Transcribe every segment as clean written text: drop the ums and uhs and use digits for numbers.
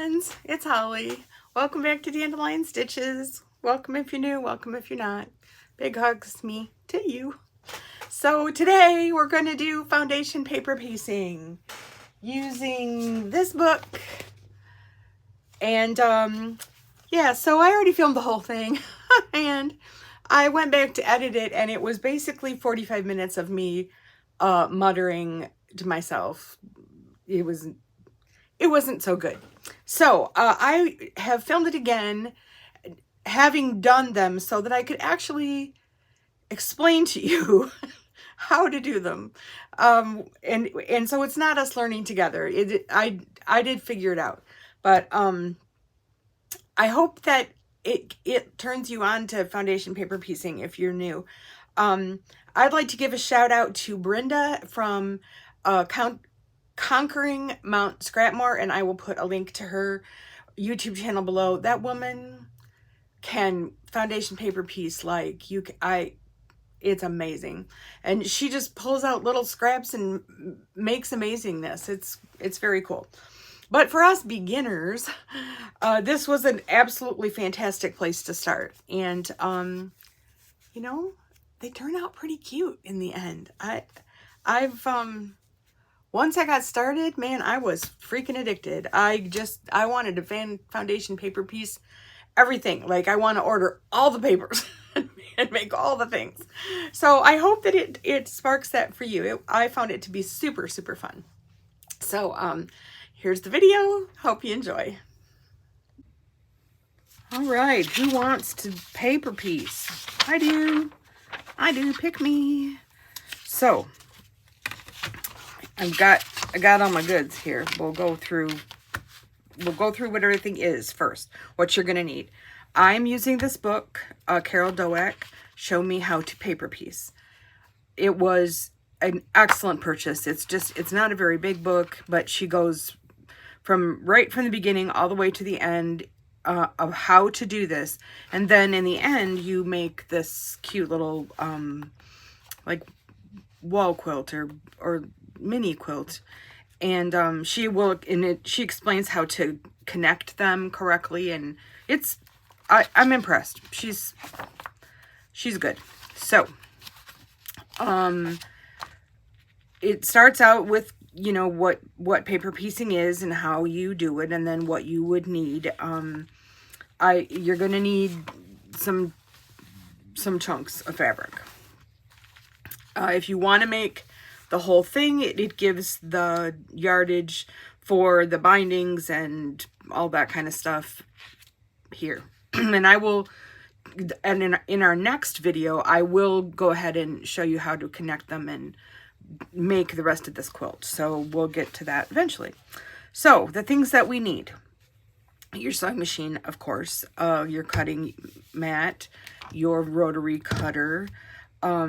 friends, it's Holly. Welcome back to Dandelion Stitches. Welcome if you're new, welcome if you're not. Big hugs me to you. So today we're going to do foundation paper piecing using this book. And yeah, so I already filmed the whole thing and I went back to edit it, and it was basically 45 minutes of me muttering to myself. It wasn't so good. So I have filmed it again, having done them so that I could actually explain to you how to do them. And so it's not us learning together. I did figure it out, but I hope that it turns you on to foundation paper piecing if you're new. I'd like to give a shout out to Brenda from Conquering Mount Scrapmore, and I will put a link to her YouTube channel below. That woman can foundation paper piece like it's amazing, and she just pulls out little scraps and makes amazingness. It's very cool. But for us beginners, this was an absolutely fantastic place to start, and you know, they turn out pretty cute in the end. Once I got started, man, I was freaking addicted. I wanted to foundation paper piece everything. Like, I want to order all the papers and make all the things. So I hope that it sparks that for you. I found it to be super, super fun. So here's the video. Hope you enjoy. All right, who wants to paper piece? I do. Pick me. So I got all my goods here. We'll go through what everything is first. What you're gonna need. I'm using this book, Carol Doak, Show Me How to Paper Piece. It was an excellent purchase. It's not a very big book, but she goes right from the beginning all the way to the end of how to do this. And then in the end, you make this cute little like wall quilt or mini quilt. And she explains how to connect them correctly, and I'm impressed. She's good. So it starts out with, you know, what paper piecing is and how you do it, and then what you would need. You're gonna need some chunks of fabric. If you want to make the whole thing, it gives the yardage for the bindings and all that kind of stuff here. And in our next video, I will go ahead and show you how to connect them and make the rest of this quilt. So we'll get to that eventually. So the things that we need: your sewing machine, of course, your cutting mat, your rotary cutter.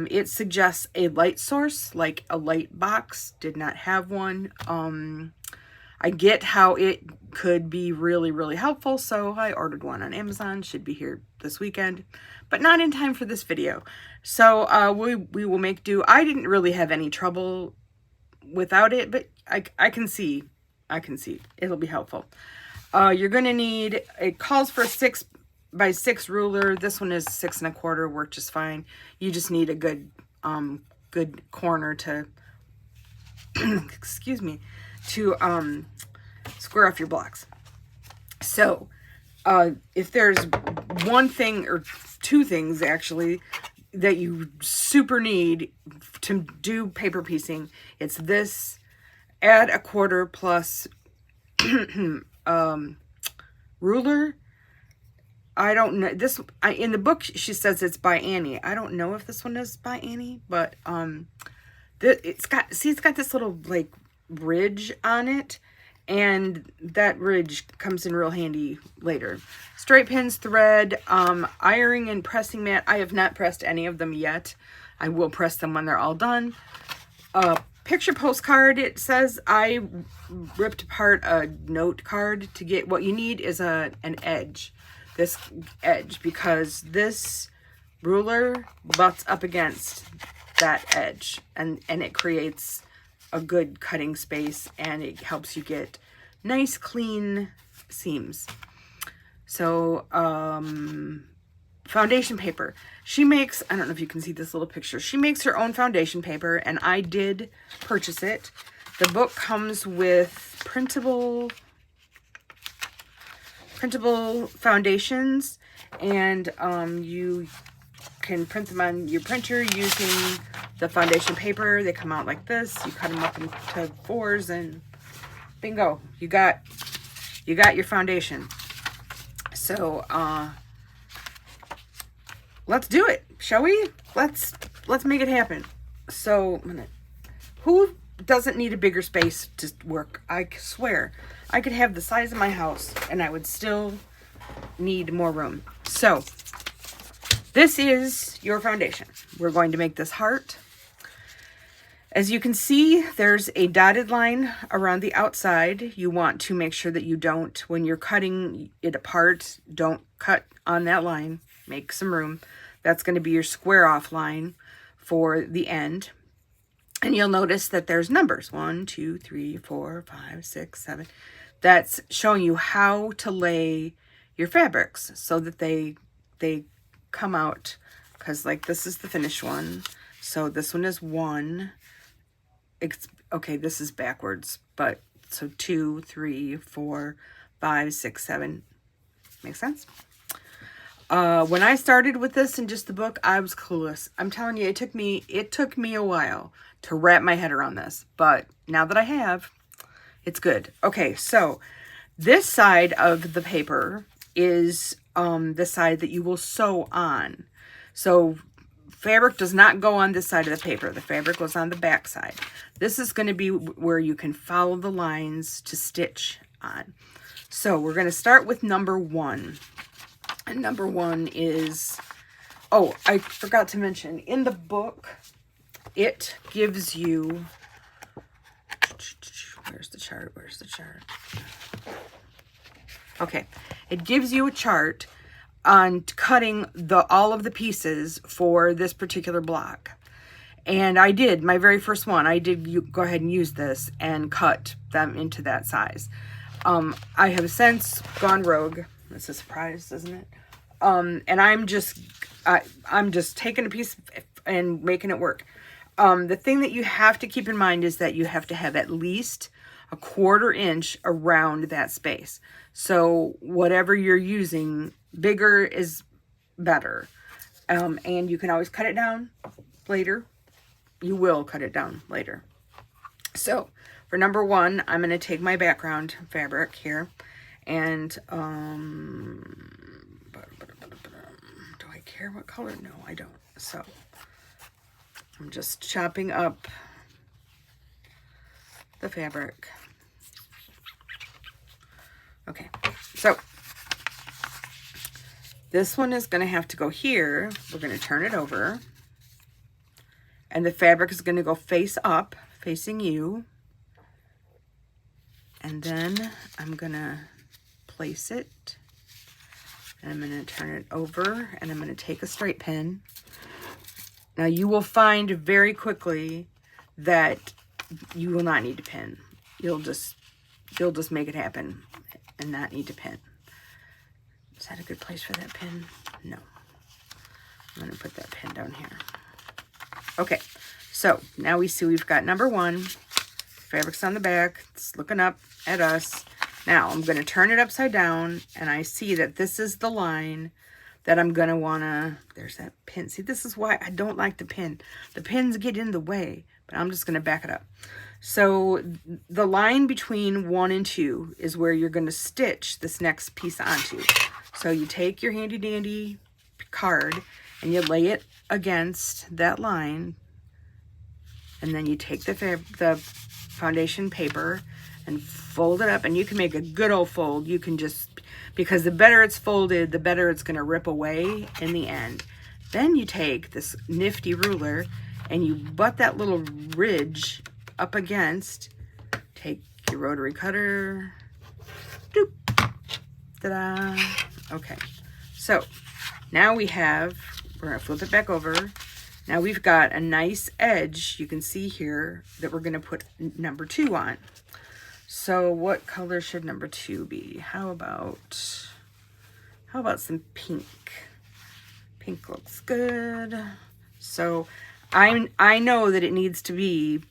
It suggests a light source, like a light box. Did not have one. I get how it could be really, really helpful, so I ordered one on Amazon. Should be here this weekend, but not in time for this video. So we will make do. I didn't really have any trouble without it, but I can see it'll be helpful. You're going to need, it calls for a 6x6 ruler. This one is 6 1/4, worked just fine. You just need a good corner to excuse me, to square off your blocks. So if there's one thing or two things actually that you super need to do paper piecing, it's this. Add a 1/4 plus ruler. I don't know this. In the book, she says it's by Annie. I don't know if this one is by Annie, but it's got this little like ridge on it, and that ridge comes in real handy later. Straight pins, thread, ironing and pressing mat. I have not pressed any of them yet. I will press them when they're all done. Picture postcard. It says I ripped apart a note card to get what you need is an edge. This edge, because this ruler butts up against that edge, and it creates a good cutting space, and it helps you get nice clean seams. So, foundation paper. She makes, I don't know if you can see this little picture. She makes her own foundation paper, and I did purchase it. The book comes with printable foundations, and you can print them on your printer using the foundation paper. They come out like this. You cut them up into 4s, and bingo, you got your foundation. So let's do it, shall we? Let's make it happen. So who doesn't need a bigger space to work? I swear I could have the size of my house and I would still need more room. So this is your foundation. We're going to make this heart. As you can see, there's a dotted line around the outside. You want to make sure that you don't, when you're cutting it apart, don't cut on that line. Make some room. That's going to be your square off line for the end. And you'll notice that there's numbers. 1, 2, 3, 4, 5, 6, 7. That's showing you how to lay your fabrics so that they come out. Because like this is the finished one. So this one is 1. Okay, this is backwards, but so 2, 3, 4, 5, 6, 7. Makes sense? When I started with this in just the book, I was clueless. I'm telling you, it took me a while to wrap my head around this, but now that I have, it's good. Okay, so this side of the paper is the side that you will sew on. So fabric does not go on this side of the paper. The fabric goes on the back side. This is going to be where you can follow the lines to stitch on. So we're going to start with number 1. And number 1 is, oh, I forgot to mention, in the book, it gives you, where's the chart? Okay, it gives you a chart on cutting all of the pieces for this particular block. And I did, my very first one, I did go ahead and use this and cut them into that size. I have since gone rogue. It's a surprise, isn't it? And I'm just taking a piece and making it work. The thing that you have to keep in mind is that you have to have at least a 1/4 inch around that space. So whatever you're using, bigger is better. And you can always cut it down later. You will cut it down later. So for number 1, I'm going to take my background fabric here and do I care what color? No, I don't. So I'm just chopping up the fabric. Okay, so this one is going to have to go here. We're going to turn it over. And the fabric is going to go face up, facing you. And then I'm going to place it. And I'm going to turn it over. And I'm going to take a straight pin. Now you will find very quickly that you will not need to pin. You'll just make it happen and not need to pin. Is that a good place for that pin? No. I'm going to put that pin down here. Okay, so now we see we've got number 1. Fabric's on the back. It's looking up at us. Now I'm going to turn it upside down, and I see that this is the line that I'm going to want to, there's that pin. See, this is why I don't like the pin. The pins get in the way, but I'm just going to back it up. So the line between 1 and 2 is where you're going to stitch this next piece onto. So you take your handy dandy card and you lay it against that line, and then you take the foundation paper and fold it up, and you can make a good old fold. You can just, because the better it's folded, the better it's going to rip away in the end. Then you take this nifty ruler and you butt that little ridge up against, take your rotary cutter, doop, ta-da. Okay, so now we have, we're going to flip it back over. Now we've got a nice edge, you can see here, that we're going to put number 2 on. So what color should number 2 be? How about some pink? Pink looks good. So I know that it needs to be,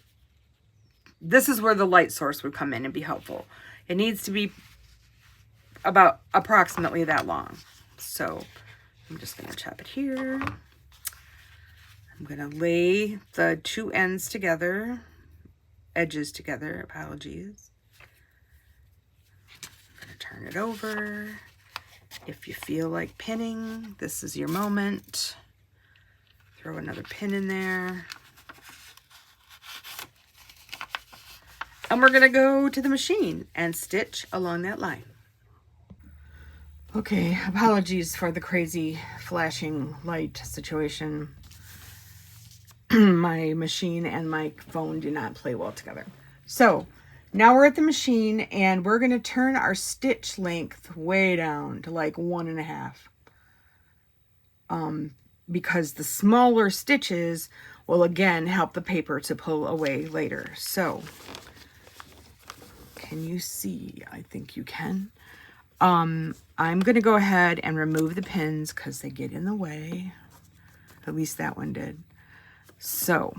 this is where the light source would come in and be helpful. It needs to be about approximately that long. So I'm just going to chop it here. I'm going to lay the 2 ends together, edges together, apologies. I'm going to turn it over. If you feel like pinning, this is your moment. Throw another pin in there. And we're going to go to the machine and stitch along that line. Okay, apologies for the crazy flashing light situation. My machine and my phone do not play well together. So now we're at the machine and we're going to turn our stitch length way down to like 1.5. Because the smaller stitches will again help the paper to pull away later. So can you see? I think you can. I'm going to go ahead and remove the pins because they get in the way. At least that one did. So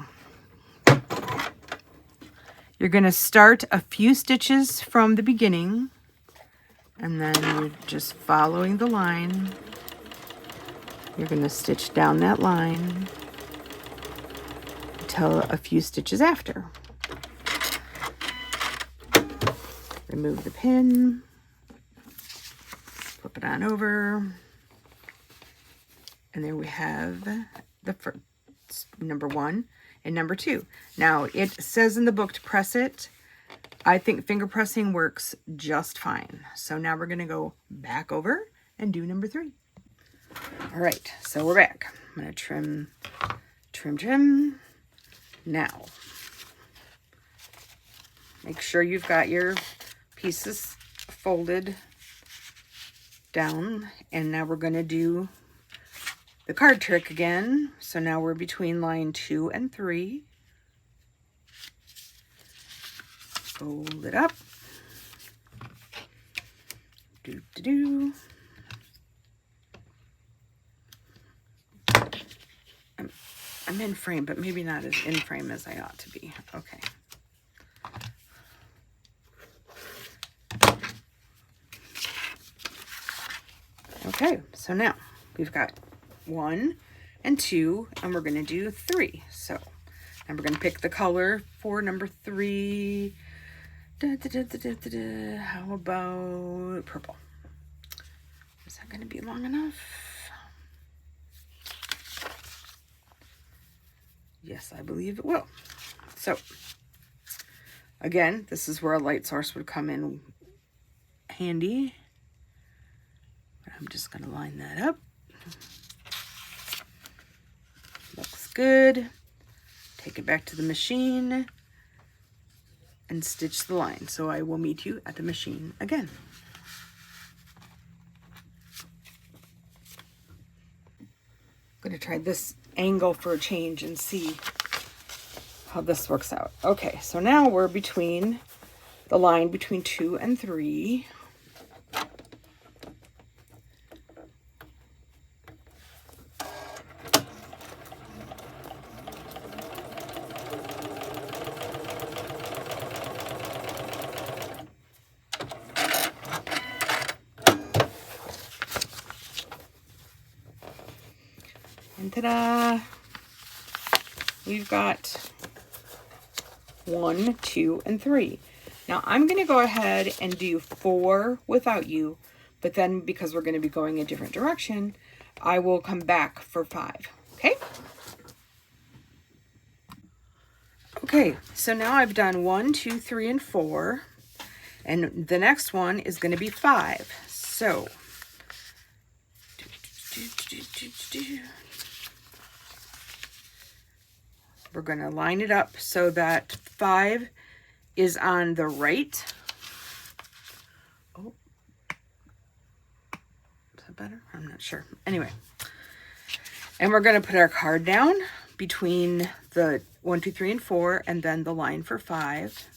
you're going to start a few stitches from the beginning and then you're just following the line. You're going to stitch down that line until a few stitches after. Remove the pin. Flip it on over. And there we have the first, number 1 and number 2. Now, it says in the book to press it. I think finger pressing works just fine. So now we're going to go back over and do number 3. All right, so we're back. I'm going to trim. Now, make sure you've got your pieces folded down. And now we're going to do the card trick again. So now we're between line 2 and 3. Fold it up. Do. I'm in frame, but maybe not as in frame as I ought to be. Okay. Okay, so now we've got 1 and 2, and we're going to do 3. So, and we're going to pick the color for number 3. How about purple? Is that going to be long enough? Yes, I believe it will. So, again, this is where a light source would come in handy. I'm just going to line that up. Looks good. Take it back to the machine and stitch the line. So I will meet you at the machine again. I'm going to try this angle for a change and see how this works out. Okay, so now we're between the line between 2 and 3. And ta-da! We've got 1, 2, and 3. Now I'm going to go ahead and do 4 without you, but then because we're going to be going a different direction, I will come back for 5. Okay? Okay, so now I've done 1, 2, 3, and 4, and the next one is going to be 5. So, we're going to line it up so that 5 is on the right. Oh, is that better? I'm not sure. Anyway, and we're going to put our card down between the 1, 2, 3, and 4, and then the line for 5.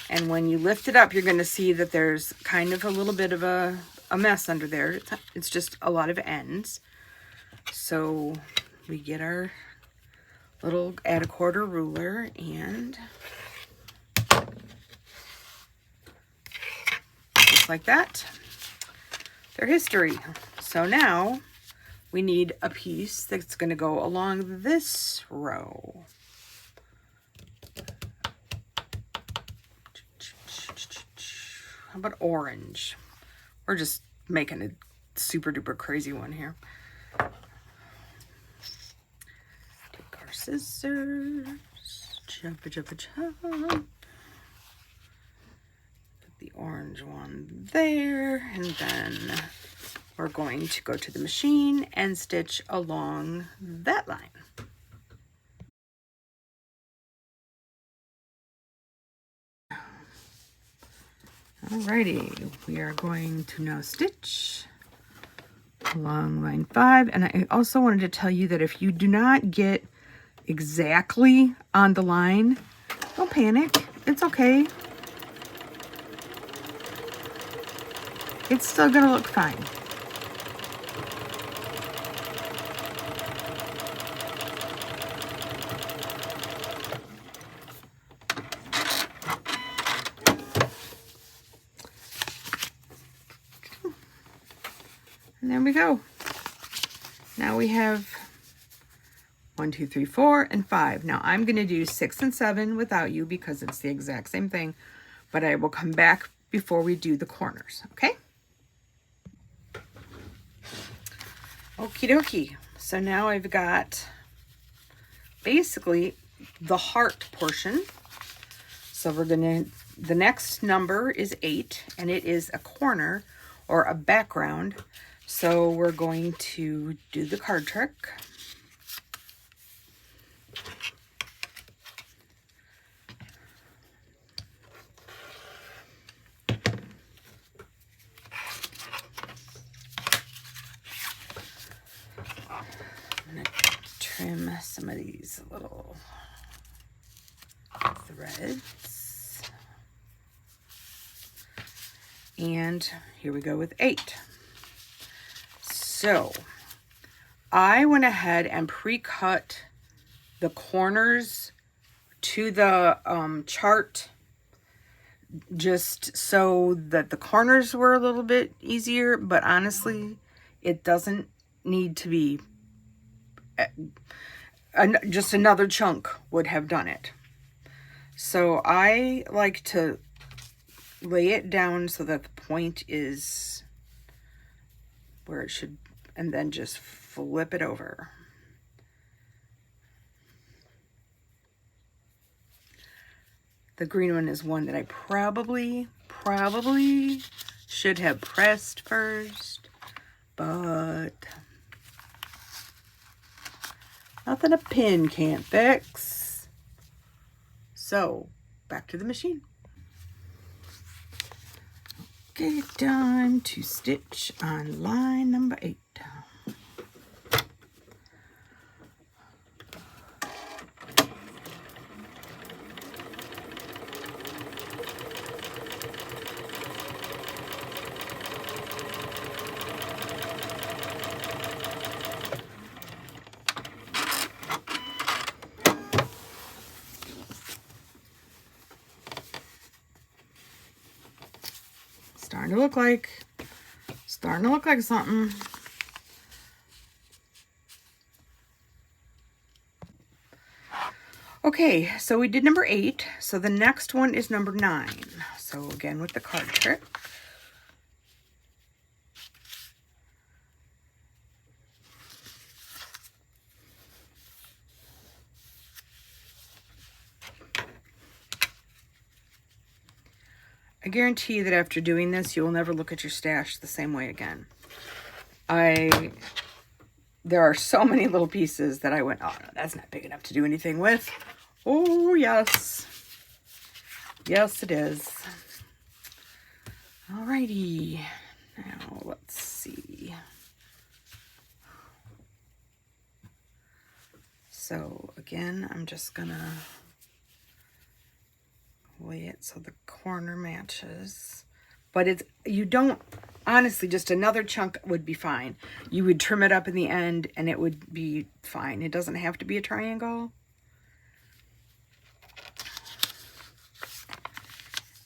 And when you lift it up, you're going to see that there's kind of a little bit of a mess under there. It's just a lot of ends. So we get our little add a quarter ruler and just like that, their history. So now we need a piece that's going to go along this row. How about orange? We're just making a super duper crazy one here. Take our scissors, chop, chop, chop. Put the orange one there, and then we're going to go to the machine and stitch along that line. Alrighty, we are going to now stitch along line 5. And I also wanted to tell you that if you do not get exactly on the line, don't panic. It's okay. It's still gonna look fine. And there we go. Now we have 1, 2, 3, 4, and 5. Now I'm going to do 6 and 7 without you because it's the exact same thing, but I will come back before we do the corners, okay? Okie dokie. So now I've got basically the heart portion. So we're going to, the next number is 8, and it is a corner or a background. So we're going to do the card trick. I'm going to trim some of these little threads. And here we go with 8. So I went ahead and pre-cut the corners to the chart just so that the corners were a little bit easier, but honestly, it doesn't need to be. Just another chunk would have done it. So I like to lay it down so that the point is where it should, and then just flip it over. The green one is one that I probably should have pressed first, but nothing a pin can't fix. So back to the machine. Okay, time to stitch on line number 8. Starting to look like something. Okay, so we did number 8. So the next one is number 9. So again with the card trick. I guarantee that after doing this, you will never look at your stash the same way again. There are so many little pieces that I went, oh no, that's not big enough to do anything with. Oh yes. Yes, it is. Alrighty. Now let's see. So again, I'm just gonna lay it so the corner matches. But it's, you don't, honestly, just another chunk would be fine. You would trim it up in the end and it would be fine. It doesn't have to be a triangle.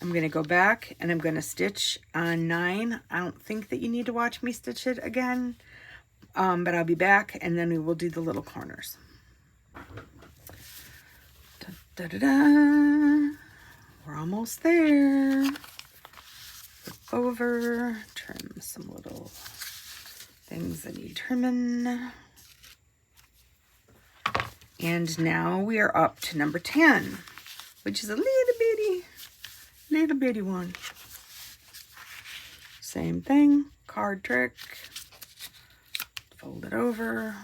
I'm going to go back and I'm going to stitch on 9. I don't think that you need to watch me stitch it again, but I'll be back and then we will do the little corners. Da, da, da, da. We're almost there. Flip over, trim some little things that need trimming. And now we are up to number 10, which is a little bitty one. Same thing, card trick. Fold it over.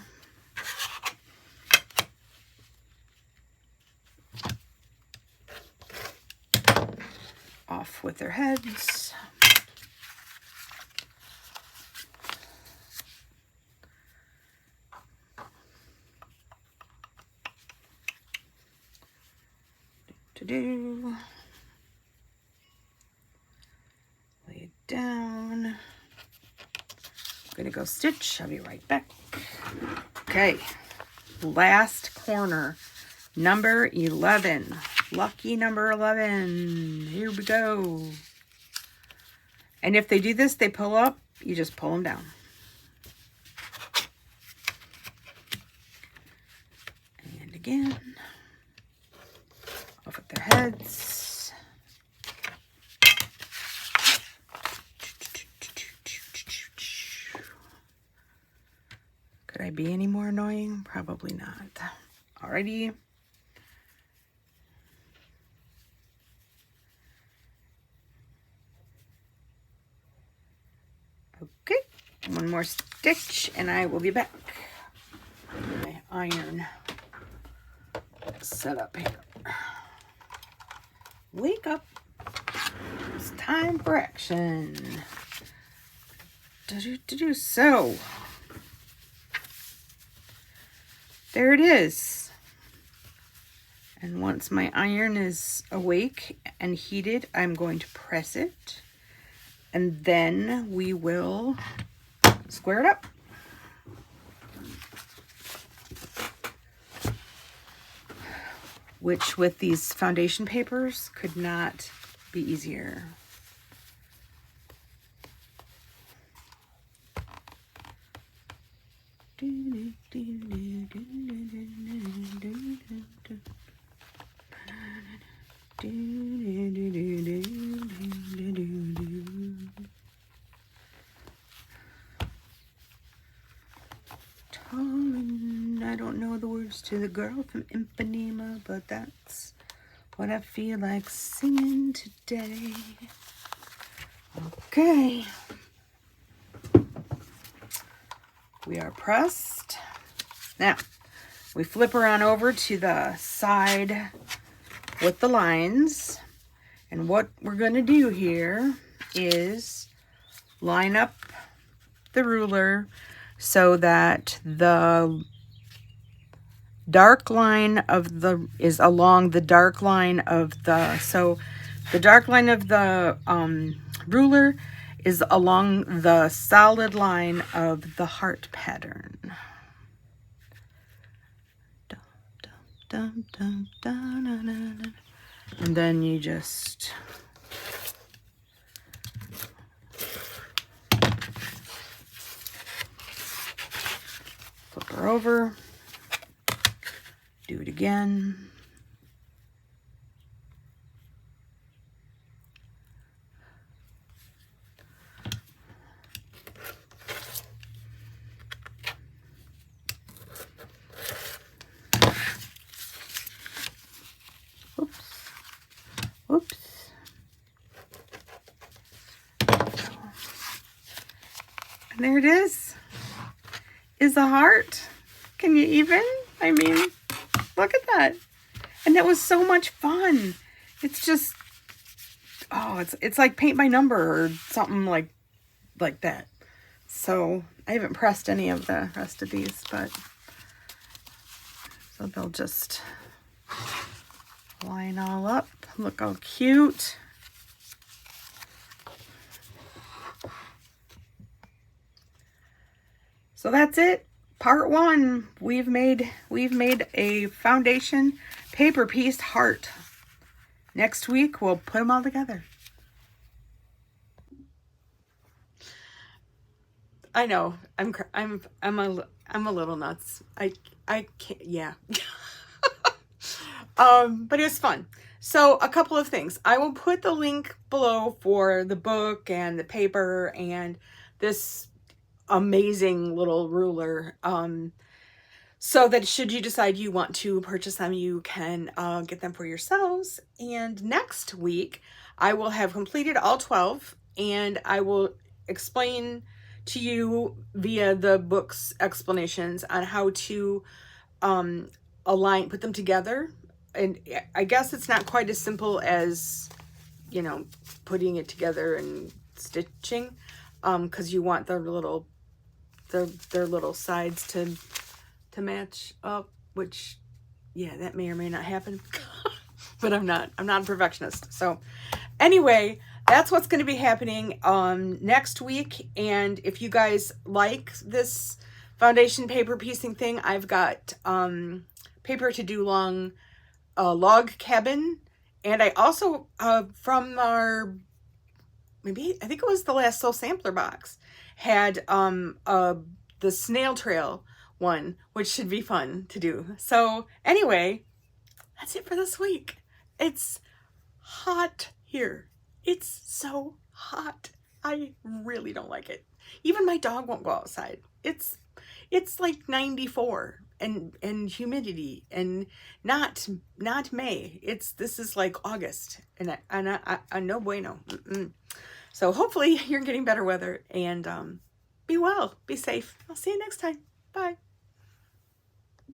Off with their heads. Lay it down. I'm gonna go stitch. I'll be right back. Okay, last corner, number 11. Lucky number 11. Here we go. And if they do this, they pull up, you just pull them down. And again, off with their heads. Could I be any more annoying? Probably not. Alrighty. Okay, one more stitch and I will be back. My iron set up here. Wake up. It's time for action. So, there it is. And once my iron is awake and heated, I'm going to press it. And then we will square it up. Which with these foundation papers could not be easier. I don't know the words to the girl from Ipanema, but that's what I feel like singing today. Okay. We are pressed. Now, we flip her on over to the side with the lines. And what we're going to do here is line up the ruler so that the dark line of the is along the dark line of the, so the dark line of the ruler is along the solid line of the heart pattern. And then you just flip her over, do it again. Oops. And there it is a heart. Can you even? I mean, look at that. And that was so much fun. It's just, oh, it's like paint by number or something like that. So I haven't pressed any of the rest of these, but so they'll just line all up. Look how cute. So that's it. Part 1. We've made a foundation paper piece heart. Next week we'll put them all together. I know. I'm a little nuts. I can't, yeah. But it was fun. So a couple of things. I will put the link below for the book and the paper and this amazing little ruler. So that should you decide you want to purchase them, you can get them for yourselves. And next week, I will have completed all 12 and I will explain to you via the book's explanations on how to put them together. And I guess it's not quite as simple as, you know, putting it together and stitching, because you want their little sides to match up, which, yeah, that may or may not happen. But I'm not a perfectionist. So anyway, that's what's going to be happening next week. And if you guys like this foundation paper piecing thing, I've got paper to do long log cabin. And I also, from our, I think it was the last Soul Sampler box, had the snail trail one, which should be fun to do. So anyway, that's it for this week. It's hot here. It's so hot. I really don't like it. Even my dog won't go outside. It's like 94 and humidity and not May. This is like August and I no bueno. So hopefully you're getting better weather and be well, be safe. I'll see you next time. Bye.